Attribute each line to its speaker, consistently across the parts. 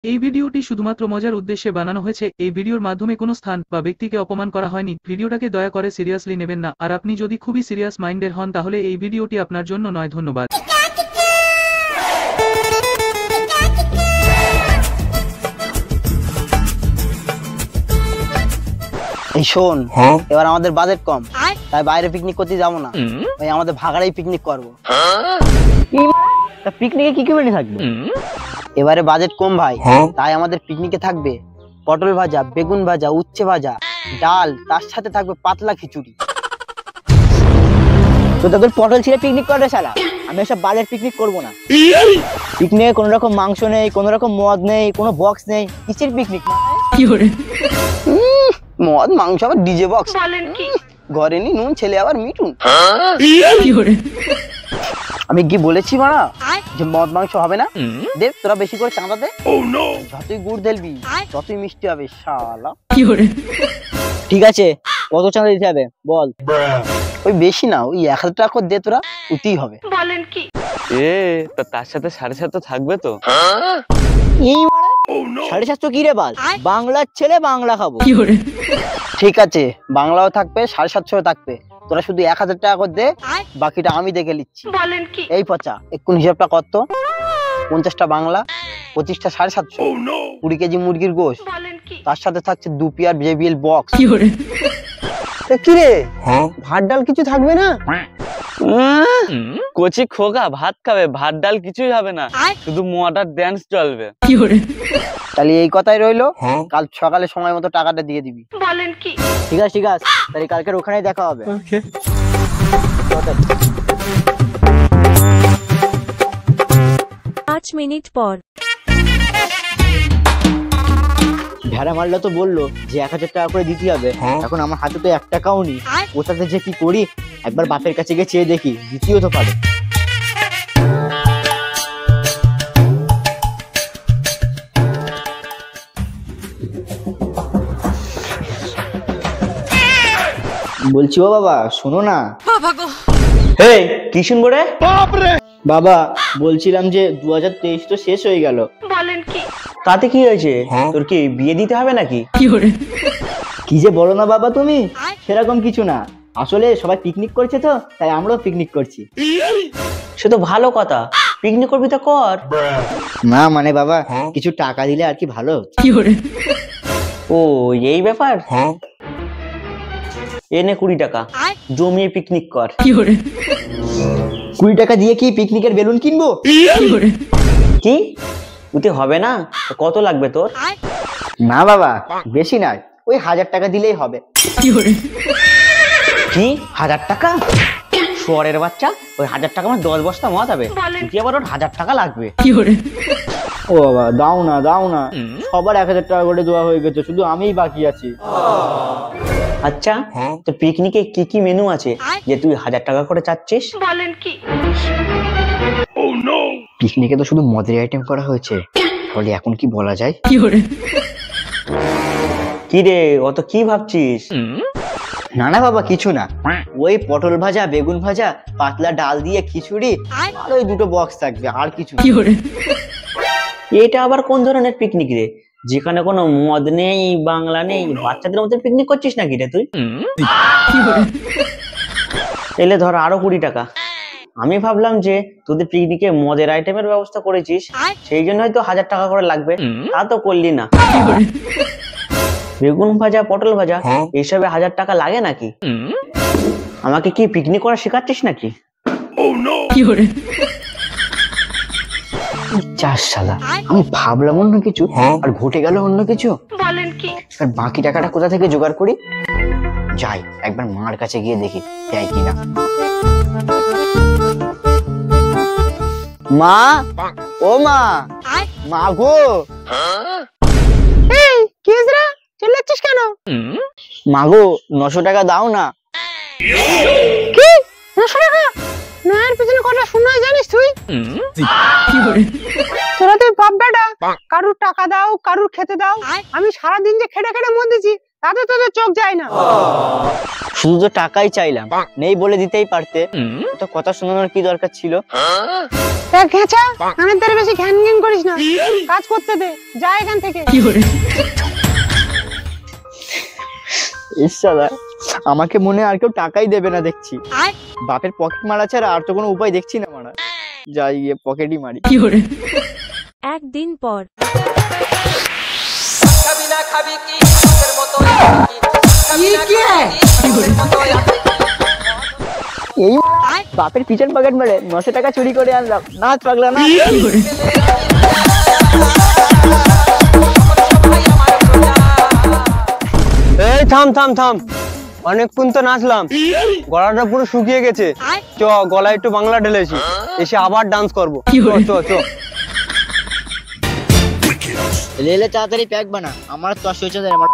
Speaker 1: এই ভিডিওটি শুধুমাত্র মজার উদ্দেশ্যে বানানো হয়েছে। এই ভিডিওর মাধ্যমে কোনো স্থান বা ব্যক্তিকে অপমান করা হয়নি। ভিডিওটাকে দয়া করে সিরিয়াসলি নেবেন না। আর আপনি যদি খুবই সিরিয়াস মাইন্ডের হন তাহলে এই ভিডিওটি আপনার জন্য নয়। ধন্যবাদ।
Speaker 2: এই শোন, এবার আমাদের বাজেট কম, তাই বাইরে পিকনিক করতে যাবো না, ভাই আমাদের ভাগাড়াই পিকনিক করবো।
Speaker 3: পিকনিকে কি কি মেনু থাকবে?
Speaker 2: এবারে বাজেট কম ভাই, তাই আমাদের পিকনিকে থাকবে পটল ভাজা, বেগুন ভাজা, উচ্ছে ভাজা, ডাল, তার সাথে থাকবে পাতলা খিচুড়ি।
Speaker 3: তো তোদের পটল ছিঁড়ে পিকনিক করবে শালা? আমি এসব বালের পিকনিক করবো না। পিকনিকে কোনো রকম মাংস নেই, কোনো রকম মদ নেই, কোনো বক্স নেই, কিসের পিকনিক?
Speaker 2: মদ মাংস আবার ডিজে বক্স? ঘরে নি নুন, ছেলে আবার মিটুন। আমি কি বলেছি মারা যে মদ মাংস হবে না? দেব তোরা বেশি করে চাঁদা দে, যতই গুড় ঢেলবি ততই মিষ্টি হবে শালা।
Speaker 3: ঠিক আছে, কত চাঁদা দিতে হবে বল?
Speaker 2: ওই বেশি না, ওই 1000 টাকা করে দে, তোরা উঠতেই হবে।
Speaker 4: বলেন কি?
Speaker 5: তার সাথে 750 থাকবে তো?
Speaker 3: এই মারা 750 কি রে বাল? বাংলার ছেলে বাংলা খাবো।
Speaker 2: ঠিক আছে, বাংলাও থাকবে, 750 থাকবে, তোরা শুধু 1000 টাকা করে দে, বাকিটা আমি দেখে নিচ্ছি।
Speaker 4: বলেন কি?
Speaker 2: এই পচা এক্ষুনি হিসাবটা কত? 50টা বাংলা, 25টা 750, 20 কেজি মুরগির গোশ,
Speaker 4: বলেন কি?
Speaker 2: তার সাথে থাকছে 2 পেয়ার জেবিএল বক্স। কি রে, ভাত ডাল কিছু থাকবে না?
Speaker 5: কচি খোকা ভাত খাবে, ভাত ডাল কিছুই হবে না, শুধু মডার ড্যান্স চলবে।
Speaker 2: তাহলে এই কথাই রইলো, কাল সকালে সময় মতো টাকাটা দিয়ে দিবি।
Speaker 4: বলেন কি?
Speaker 3: ঠিক আছে ঠিক আছে, তাহলে কালকের ওখানেই দেখা হবে।
Speaker 6: 5 মিনিট পর।
Speaker 3: ভেড়া মারলে তো বললো যে 1000 টাকা করে দিতে হবে, এখন আমার হাতে তো 1 টাকাও নেই, ওটাতে যে কি করি, একবার বাপের কাছে গিয়ে চেয়ে দেখি, দ্বিতীয় তো পারে। বলছি ও বাবা শোনো না।
Speaker 5: হে কি শুনবো রে?
Speaker 3: বাবা বলছিলাম যে 2023 তো শেষ হয়ে গেল।
Speaker 4: বলেন কি?
Speaker 5: তাতে কি হয়েছে? তোর কি বিয়ে দিতে হবে নাকি?
Speaker 3: কি যে বলো না বাবা তুমি, সেরকম কিছু না, আসলে সবাই পিকনিক করছে তো তাই আমরাও পিকনিক করছি।
Speaker 5: সে তো ভালো কথা, পিকনিক করবি তো কর।
Speaker 3: না মানে বাবা কিছু টাকা দিলে আর কি ভালো।
Speaker 5: ও এই ব্যাপার? এনে 20 টাকা জমিয়ে পিকনিক কর।
Speaker 3: 20 টাকা দিয়ে কি পিকনিকের বেলুন কিনবো?
Speaker 5: কি উতে হবে না? কত লাগবে তোর?
Speaker 3: না বাবা বেশি নয়, ওই 1000 টাকা দিলেই হবে।
Speaker 5: কি 1000 টাকা? শুয়ারের বাচ্চা, ওই 1000 টাকা আমার 10 বস্তা মদ হবে, কি আবার ওর 1000 টাকা লাগবে?
Speaker 3: ও বাবা দাও না দাও না, সবার 1000 টাকা করে দেওয়া হয়ে গেছে, শুধু আমিই বাকি আছি।
Speaker 5: আচ্ছা তো পিকনিকে কি কি মেনু আছে যে তুই 1000 টাকা করে চাচ্ছিস?
Speaker 4: বলেন কি?
Speaker 3: পিকনিকে তো শুধু মদের আইটেম করা হয়েছে, তাহলে এখন কি বলা যায়?
Speaker 5: কি রে অত কি ভাবছিস?
Speaker 3: না না বাবা কিছু না, ওই পটল ভাজা, বেগুন ভাজা, পাতলা ডাল দিয়ে খিচুড়ি, আর ওই 2টো বক্স থাকবে, আর কিছু।
Speaker 5: এটা আবার কোন ধরনের পিকনিক রে, যেখানে কোনো মদ নেই, বাংলা নেই, বাচ্চাদের মধ্যে পিকনিক করছিস নাকি রে তুই? এলে ধর আরো 20 টাকা। আমি ভাবলাম যে তোদের পিকনিকে মদের আইটেমের ব্যবস্থা করেছিস, সেই জন্য হয়তো 1000 টাকা করে লাগবে, তা তো করলি না। বেগুন ভাজা, পটল ভাজা এইসবে 1000 টাকা লাগে নাকি? আমাকে কি পিকনিক করা শেখাচ্ছিস নাকি?
Speaker 3: চাস শালা, আমি ভাবলাম অন্য কিছু আর ঘটে গেল অন্য কিছু।
Speaker 4: বলেন কি?
Speaker 3: আর বাকি টাকাটা কোথা থেকে জোগাড় করি? যাই একবার মার কাছে গিয়ে দেখি দেয় কিনা। মা, ও মা, মা গো।
Speaker 2: এই কি হইছে? চিল্লাচ্ছিস কেন?
Speaker 3: মা গো 900 টাকা দাও না।
Speaker 2: কি 900 টাকা? মায়ের পিছনে কথা শোনা জানিস তুই? তোরা তো বাপ বেটা, কারুর টাকা দাও, কারুর খেতে দাও, আমি সারাদিন যে খেটে খেটে মরেছি, তাতে তোদের চোখ যায় না।
Speaker 3: শুধু তো টাকাই চাইলাম, নেই বলে দিতেই পারতে, তো কথা শোনানোর কি দরকার ছিল?
Speaker 2: ঘেঁচা কানের বেশি ঘ্যান ঘ্যান করিস না, কাজ করতে দে, যা এখান থেকে।
Speaker 3: ইশালা, আমাকে মনে আর কেউ টাকাই দেবে না দেখছি। বাপের পকেট মারা ছাড়া আর তো কোনো উপায় দেখছি না মারা। যাই গিয়ে পকেটই মারি।
Speaker 4: একদিন পর
Speaker 3: এই বাপের পিছন পকেট মারে 900 টাকা চুরি করে আনলাম। নাচ পাগলা না।
Speaker 2: এই থাম থাম থাম, অনেকক্ষণ তো নাচলাম, গলাটা পুরো শুকিয়ে গেছে। চ গলায় একটু বাংলা ঢেলেছি, এসে আবার ডান্স করবো। চ চ চ।
Speaker 3: লেলে তাড়াতাড়ি প্যাক বানা, আমার তো হয়েছে আমার।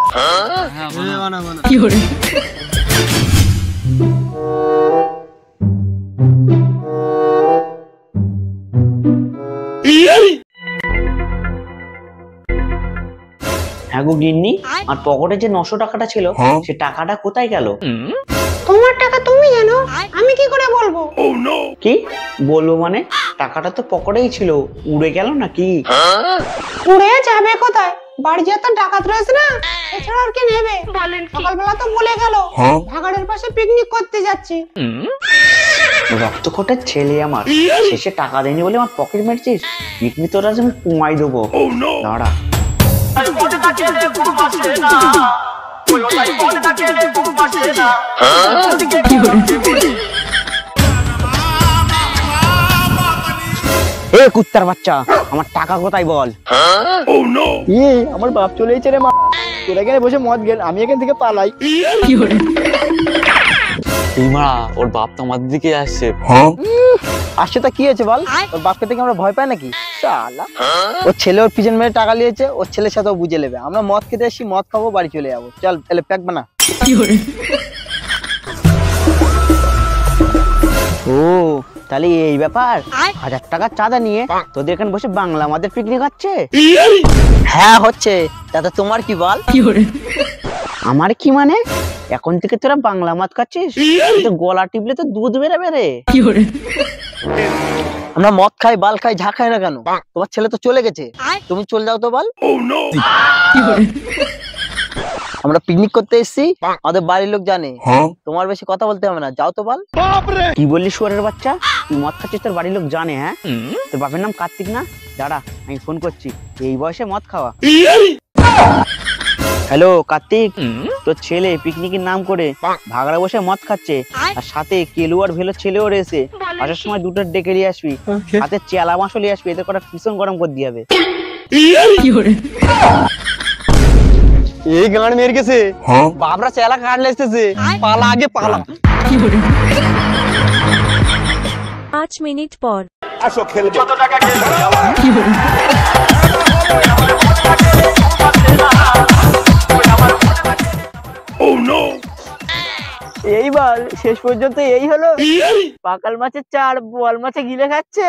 Speaker 5: হ্যাঁ গো গিন্নি, আর পকেটে যে 900 টাকাটা ছিল সে টাকাটা কোথায় গেল?
Speaker 2: তোমার টাকা তুমি জানো, আমি কি করে বলবো?
Speaker 5: কি বলবো মানে? টাকাটা তো পকেটেই ছিল, উড়ে গেল নাকি?
Speaker 2: উড়ে যাবে কোথায়? বাড়ি যা তো ডাকাত রয়েছে না, এছাড়া আর কে নেবে? সকালবেলা তো বলে গেল ভাগাড়ের পাশে পিকনিক করতে যাচ্ছি।
Speaker 5: রক্তকোটের ছেলে আমার, শেষে টাকা দেয়নি বলে আমার পকেট মেরেছিস? পিকনিক তোরা আমি কুমাই দেবো, দাঁড়া।
Speaker 2: এ কুত্তার বাচ্চা, আমার টাকা কোথায় বল?
Speaker 3: আমার বাপ চলে এসেছে রে মা। তোরা এখানে বসে মদ গেল, আমি এখান থেকে পালাই।
Speaker 5: ওর বাপ তো আমাদের দিকে আসছে।
Speaker 2: আসছে তা কি হয়েছে বল? ওর বাপকে থেকে আমরা ভয় পাই নাকি? শালা, ওর ছেলে ওর পিছন মেরে টাকা নিয়েছে, ওর ছেলের সাথেও বুঝে নেবে। আমরা মদ খেতে আসি, মদ খাবো, বাড়ি চলে যাবো। চল তাহলে প্যাক বানা।
Speaker 5: ও তাহলে এই ব্যাপার, 1000 টাকা চাঁদা নিয়ে তোদের এখানে বসে বাংলা আমাদের পিকনিক হচ্ছে?
Speaker 2: হ্যাঁ হচ্ছে, তাতে তোমার কি বল?
Speaker 5: আমার কি মানে? এখন থেকে তোরা বাংলা মদ খাচ্ছিস? তো গলা টিপলে তো দুধ বেরোবে রে।
Speaker 2: আমরা মদ খাই, বাল খাই, যা খাই না কেন, তোমার ছেলে তো চলে গেছে, তুমি চলে যাও তো বল। আমরা পিকনিক করতে এসেছি, আমাদের বাড়ির লোক জানে, তোমার বেশি কথা বলতে হবে না, যাও তো বল।
Speaker 5: কি বললি শুয়ারের বাচ্চা? তুই মদ খাচ্ছিস, তোর বাড়ির লোক জানে? হ্যাঁ, তোর বাপের নাম কার্তিক না? দাঁড়া আমি ফোন করছি। এই বয়সে মদ খাওয়া? হ্যালো কার্তিক, তোর ছেলে পিকনিকের নাম করে ভাগড়া বসে মদ খাচ্ছে, আর সাথে কেলু আর ভেলোর ছেলেও রয়েছে। আসার সময় দুটো ডেকে নিয়ে আসবি, হাতে চেলা মাছও নিয়ে আসবি, এদের কটা ভীষণ গরম করে দিয়ে হবে।
Speaker 2: এই গান মেরে গেছে, বাবরা চেলা কাট লেসতেছে, পালা আগে পালা।
Speaker 4: 5 মিনিট পর
Speaker 3: এইবার শেষ পর্যন্ত এই হলো, পাকাল মাছের চার, বোয়াল মাছে গিলে খাচ্ছে।